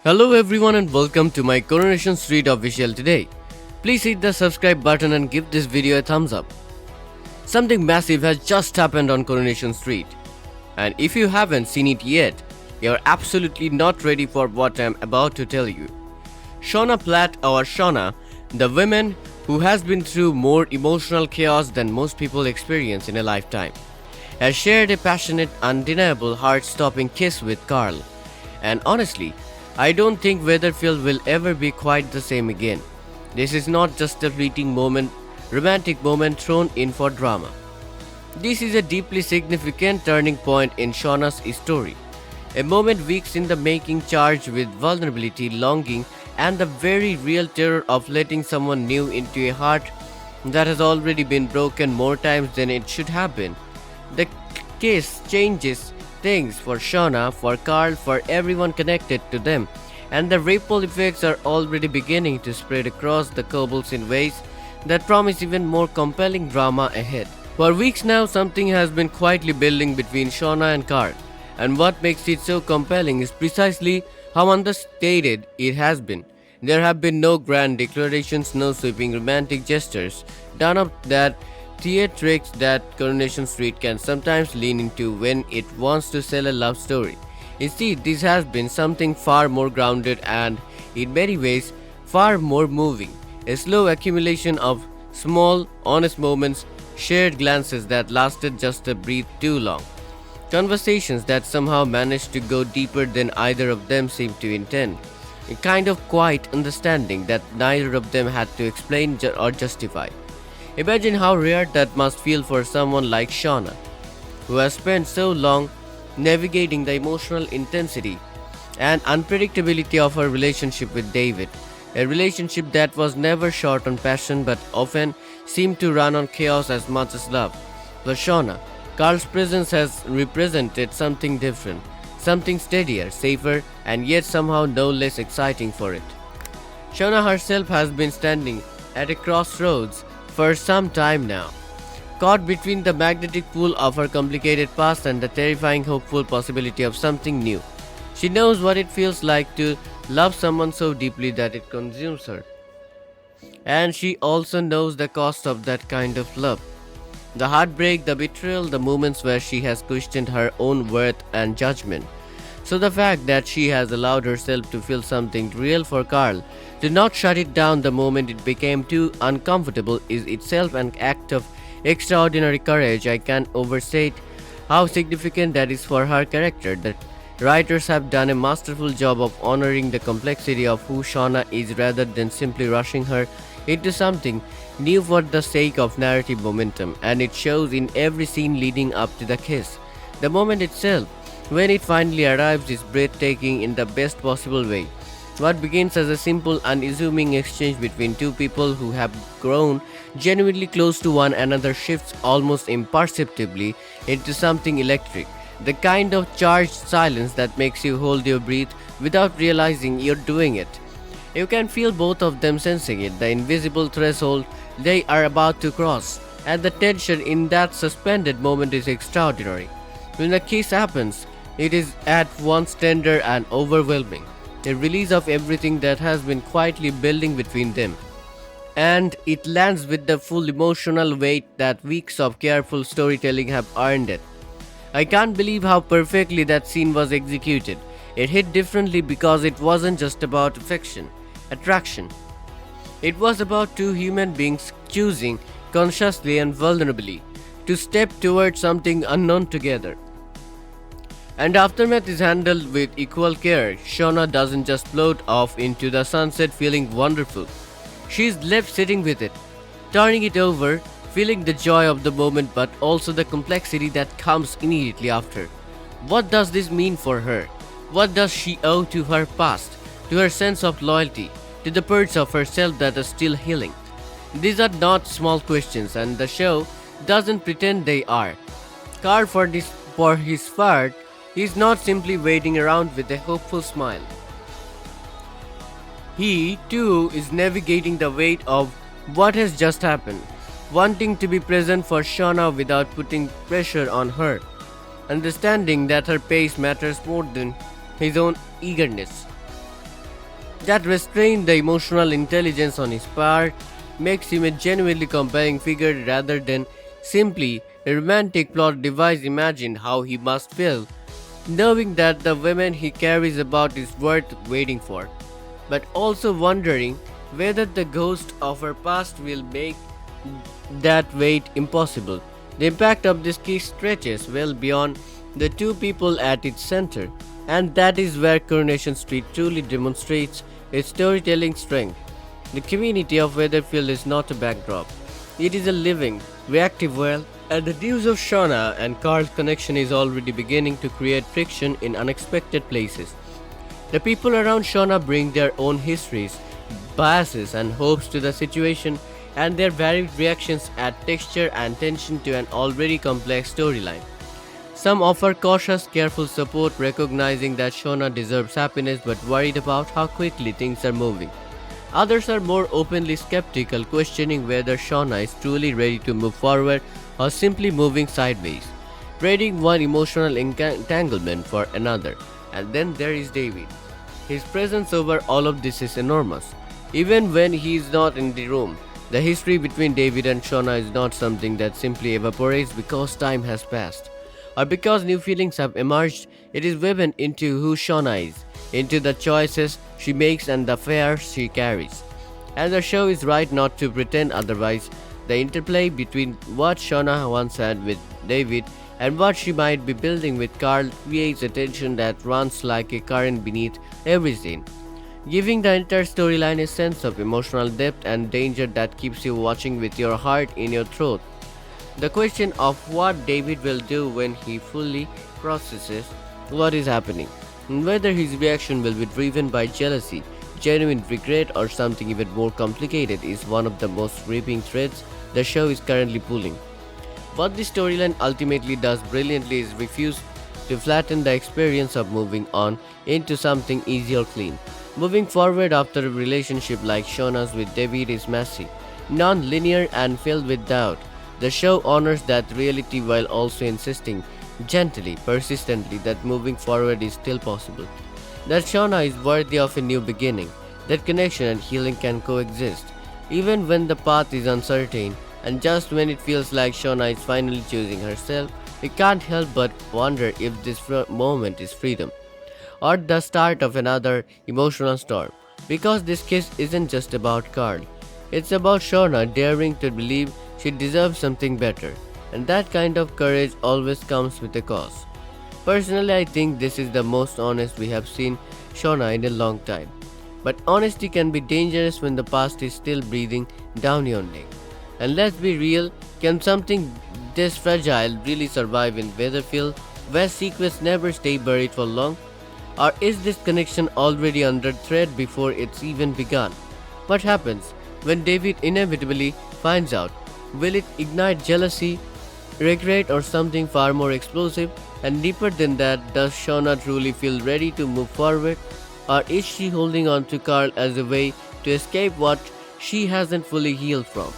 Hello everyone and welcome to my Coronation Street official today. Please hit the subscribe button and give this video a thumbs up. Something massive has just happened on Coronation Street. And if you haven't seen it yet, you're absolutely not ready for what I'm about to tell you. Shona Platt or Shona, the woman who has been through more emotional chaos than most people experience in a lifetime, has shared a passionate, undeniable, heart-stopping kiss with Carl. And honestly, I don't think Weatherfield will ever be quite the same again. This is not just a fleeting moment, romantic moment thrown in for drama. This is a deeply significant turning point in Shona's story. A moment weeks in the making, charged with vulnerability, longing, and the very real terror of letting someone new into a heart that has already been broken more times than it should have been. The case changes things for Shona, for Carl, for everyone connected to them, and the ripple effects are already beginning to spread across the cobbles in ways that promise even more compelling drama ahead. For weeks now, something has been quietly building between Shona and Carl, and what makes it so compelling is precisely how understated it has been. There have been no grand declarations, no sweeping romantic gestures, none of that theatrics that Coronation Street can sometimes lean into when it wants to sell a love story. Instead, this has been something far more grounded and, in many ways, far more moving. A slow accumulation of small, honest moments, shared glances that lasted just a breath too long. Conversations that somehow managed to go deeper than either of them seemed to intend. A kind of quiet understanding that neither of them had to explain or justify. Imagine how rare that must feel for someone like Shona, who has spent so long navigating the emotional intensity and unpredictability of her relationship with David, a relationship that was never short on passion but often seemed to run on chaos as much as love. For Shona, Carl's presence has represented something different, something steadier, safer, and yet somehow no less exciting for it. Shona herself has been standing at a crossroads for some time now, caught between the magnetic pull of her complicated past and the terrifying hopeful possibility of something new. She knows what it feels like to love someone so deeply that it consumes her. And she also knows the cost of that kind of love. The heartbreak, the betrayal, the moments where she has questioned her own worth and judgment. So the fact that she has allowed herself to feel something real for Carl, to not shut it down the moment it became too uncomfortable, is itself an act of extraordinary courage. I can't overstate how significant that is for her character. The writers have done a masterful job of honoring the complexity of who Shona is rather than simply rushing her into something new for the sake of narrative momentum, and it shows in every scene leading up to the kiss. The moment itself, when it finally arrives, is breathtaking in the best possible way. What begins as a simple, unassuming exchange between two people who have grown genuinely close to one another shifts almost imperceptibly into something electric. The kind of charged silence that makes you hold your breath without realizing you're doing it. You can feel both of them sensing it, the invisible threshold they are about to cross, and the tension in that suspended moment is extraordinary. When the kiss happens, it is at once tender and overwhelming, a release of everything that has been quietly building between them. And it lands with the full emotional weight that weeks of careful storytelling have earned it. I can't believe how perfectly that scene was executed. It hit differently because it wasn't just about attraction. It was about two human beings choosing, consciously and vulnerably, to step towards something unknown together. And aftermath is handled with equal care. Shona doesn't just float off into the sunset feeling wonderful. She's left sitting with it, turning it over, feeling the joy of the moment but also the complexity that comes immediately after. What does this mean for her? What does she owe to her past, to her sense of loyalty, to the parts of herself that are still healing? These are not small questions, and the show doesn't pretend they are. Carl, for his part, he's not simply waiting around with a hopeful smile. He, too, is navigating the weight of what has just happened, wanting to be present for Shona without putting pressure on her, understanding that her pace matters more than his own eagerness. That restraint, the emotional intelligence on his part, makes him a genuinely compelling figure rather than simply a romantic plot device. Imagine how he must feel, knowing that the woman he carries about is worth waiting for, but also wondering whether the ghost of her past will make that wait impossible. The impact of this case stretches well beyond the two people at its center, and that is where Coronation Street truly demonstrates its storytelling strength. The community of Weatherfield is not a backdrop, it is a living, reactive world, and the news of Shona and Carl's connection is already beginning to create friction in unexpected places. The people around Shona bring their own histories, biases, and hopes to the situation, and their varied reactions add texture and tension to an already complex storyline. Some offer cautious, careful support, recognizing that Shona deserves happiness but worried about how quickly things are moving. Others are more openly skeptical, questioning whether Shona is truly ready to move forward or simply moving sideways, trading one emotional entanglement for another. And then there is David. His presence over all of this is enormous. Even when he is not in the room, the history between David and Shona is not something that simply evaporates because time has passed, or because new feelings have emerged. It is woven into who Shona is, into the choices she makes and the fears she carries. And the show is right not to pretend otherwise. The interplay between what Shona once had with David and what she might be building with Carl creates a tension that runs like a current beneath every scene, giving the entire storyline a sense of emotional depth and danger that keeps you watching with your heart in your throat. The question of what David will do when he fully processes what is happening, and whether his reaction will be driven by jealousy, genuine regret, or something even more complicated, is one of the most gripping threads the show is currently pulling. What the storyline ultimately does brilliantly is refuse to flatten the experience of moving on into something easy or clean. Moving forward after a relationship like Shona's with David is messy, non-linear, and filled with doubt. The show honors that reality while also insisting, gently, persistently, that moving forward is still possible. That Shona is worthy of a new beginning, that connection and healing can coexist, even when the path is uncertain, and just when it feels like Shona is finally choosing herself. We can't help but wonder if this moment is freedom, or the start of another emotional storm. Because this kiss isn't just about Carl, it's about Shona daring to believe she deserves something better, and that kind of courage always comes with a cost. Personally, I think this is the most honest we have seen Shona in a long time. But honesty can be dangerous when the past is still breathing down your neck. And let's be real, can something this fragile really survive in Weatherfield, where secrets never stay buried for long? Or is this connection already under threat before it's even begun? What happens when David inevitably finds out? Will it ignite jealousy, regret, or something far more explosive? And deeper than that, does Shona truly feel ready to move forward? Or is she holding on to Carl as a way to escape what she hasn't fully healed from?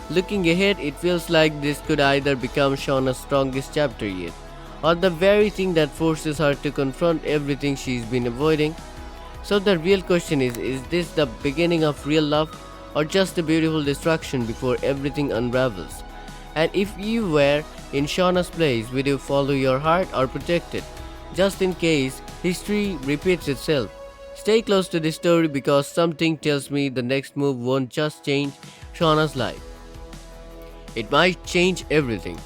Looking ahead, it feels like this could either become Shona's strongest chapter yet, or the very thing that forces her to confront everything she's been avoiding. So the real question is this the beginning of real love, or just a beautiful distraction before everything unravels? And if you were in Shona's place, would you follow your heart or protect it, just in case history repeats itself? Stay close to this story, because something tells me the next move won't just change Shona's life. It might change everything.